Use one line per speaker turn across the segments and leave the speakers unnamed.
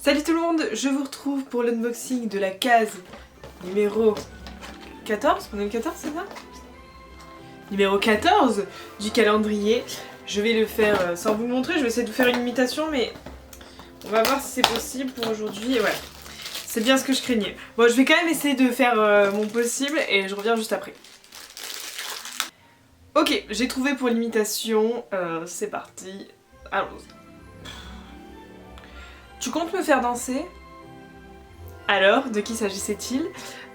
Salut tout le monde, je vous retrouve pour l'unboxing de la case numéro 14, on est le 14 c'est ça? Numéro 14 du calendrier. Je vais le faire sans vous le montrer, je vais essayer de vous faire une imitation mais on va voir si c'est possible pour aujourd'hui et voilà. C'est bien ce que je craignais. Bon, je vais quand même essayer de faire mon possible et je reviens juste après. Ok, j'ai trouvé pour l'imitation, c'est parti, allons-y. Tu comptes me faire danser? Alors, de qui s'agissait-il?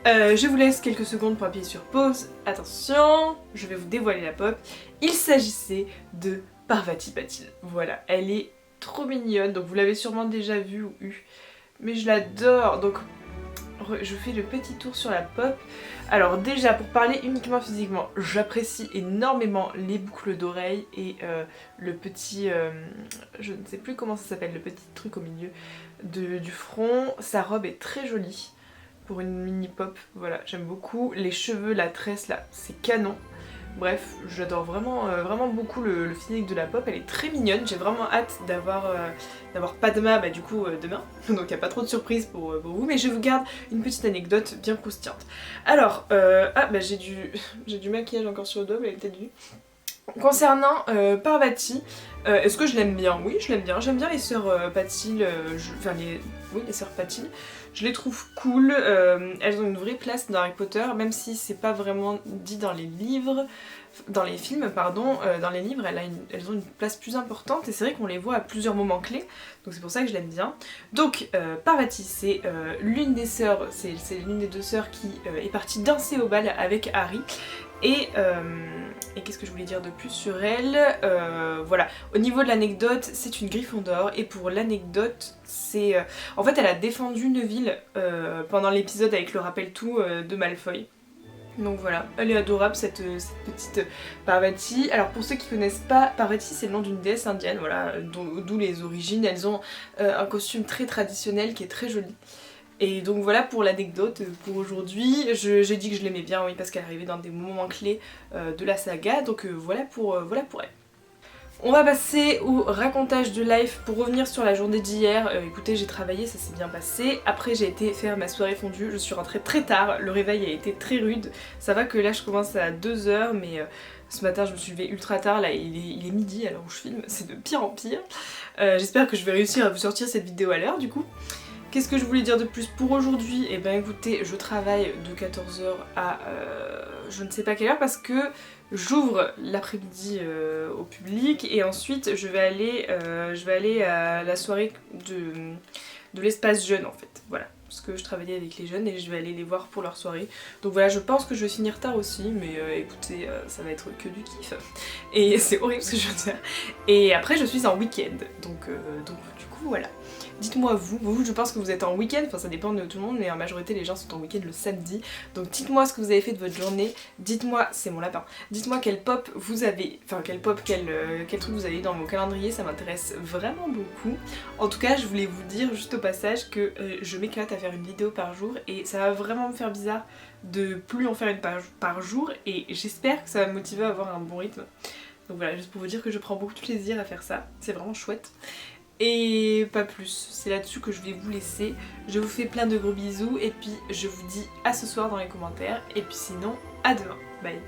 Je vous laisse quelques secondes pour appuyer sur pause. Attention, je vais vous dévoiler la pop. Il s'agissait de Parvati Patil. Voilà, elle est trop mignonne, donc vous l'avez sûrement déjà vue ou eu. Mais je l'adore, donc je fais le petit tour sur la pop. Alors déjà, pour parler uniquement physiquement, j'apprécie énormément les boucles d'oreilles et le petit, je ne sais plus comment ça s'appelle, le petit truc au milieu du front. Sa robe est très jolie pour une mini pop, voilà, j'aime beaucoup. Les cheveux, la tresse là, c'est canon. Bref, j'adore vraiment, vraiment beaucoup le physique de la pop, elle est très mignonne, j'ai vraiment hâte d'avoir Padma du coup demain, donc il n'y a pas trop de surprises pour vous, mais je vous garde une petite anecdote bien croustillante. Alors, j'ai du maquillage encore sur le doigt, mais elle est peut-être vue. Concernant Parvati, est-ce que je l'aime bien? Oui, je l'aime bien, j'aime bien les sœurs Patil, les sœurs Patil. Je les trouve cool, elles ont une vraie place dans Harry Potter, même si c'est pas vraiment dit dans les livres, dans les films, pardon, dans les livres elles ont une place plus importante et c'est vrai qu'on les voit à plusieurs moments clés, donc c'est pour ça que je l'aime bien. Donc Parvati, c'est l'une des sœurs, c'est l'une des deux sœurs qui est partie danser au bal avec Harry. Et qu'est-ce que je voulais dire de plus sur elle? Voilà, au niveau de l'anecdote, c'est une Gryffondor et pour l'anecdote, c'est... en fait, elle a défendu Neville pendant l'épisode avec le rappel-tout de Malfoy. Donc voilà, elle est adorable cette petite Parvati. Alors pour ceux qui connaissent pas, Parvati c'est le nom d'une déesse indienne, voilà, d'où les origines. Elles ont un costume très traditionnel qui est très joli. Et donc voilà pour l'anecdote pour aujourd'hui. J'ai dit que je l'aimais bien, oui, parce qu'elle arrivait dans des moments clés de la saga, donc voilà pour elle. On va passer au racontage de life pour revenir sur la journée d'hier. Écoutez, j'ai travaillé, ça s'est bien passé. Après j'ai été faire ma soirée fondue, je suis rentrée très tard, le réveil a été très rude. Ça va que là je commence à 2 h, mais ce matin je me suis levée ultra tard, là il est midi à l'heure où je filme, c'est de pire en pire. J'espère que je vais réussir à vous sortir cette vidéo à l'heure du coup. Qu'est-ce que je voulais dire de plus pour aujourd'hui? Eh ben écoutez, je travaille de 14 h à je ne sais pas quelle heure parce que j'ouvre l'après-midi au public et ensuite je vais aller à la soirée de l'espace jeune en fait, voilà. Parce que je travaillais avec les jeunes et je vais aller les voir pour leur soirée. Donc voilà, je pense que je vais finir tard aussi, mais écoutez, ça va être que du kiff. Et c'est horrible ce que je veux dire. Et après je suis en week-end, donc du coup voilà. Dites-moi vous, je pense que vous êtes en week-end, enfin ça dépend de tout le monde, mais en majorité les gens sont en week-end le samedi. Donc dites-moi ce que vous avez fait de votre journée, dites-moi, c'est mon lapin, dites-moi quelle pop vous avez, enfin quel truc vous avez dans vos calendriers, ça m'intéresse vraiment beaucoup. En tout cas, je voulais vous dire juste au passage que je m'éclate à faire une vidéo par jour et ça va vraiment me faire bizarre de plus en faire une par jour et j'espère que ça va me motiver à avoir un bon rythme. Donc voilà, juste pour vous dire que je prends beaucoup de plaisir à faire ça, c'est vraiment chouette. Et pas plus, c'est là-dessus que je vais vous laisser. Je vous fais plein de gros bisous et puis je vous dis à ce soir dans les commentaires. Et puis sinon, à demain. Bye.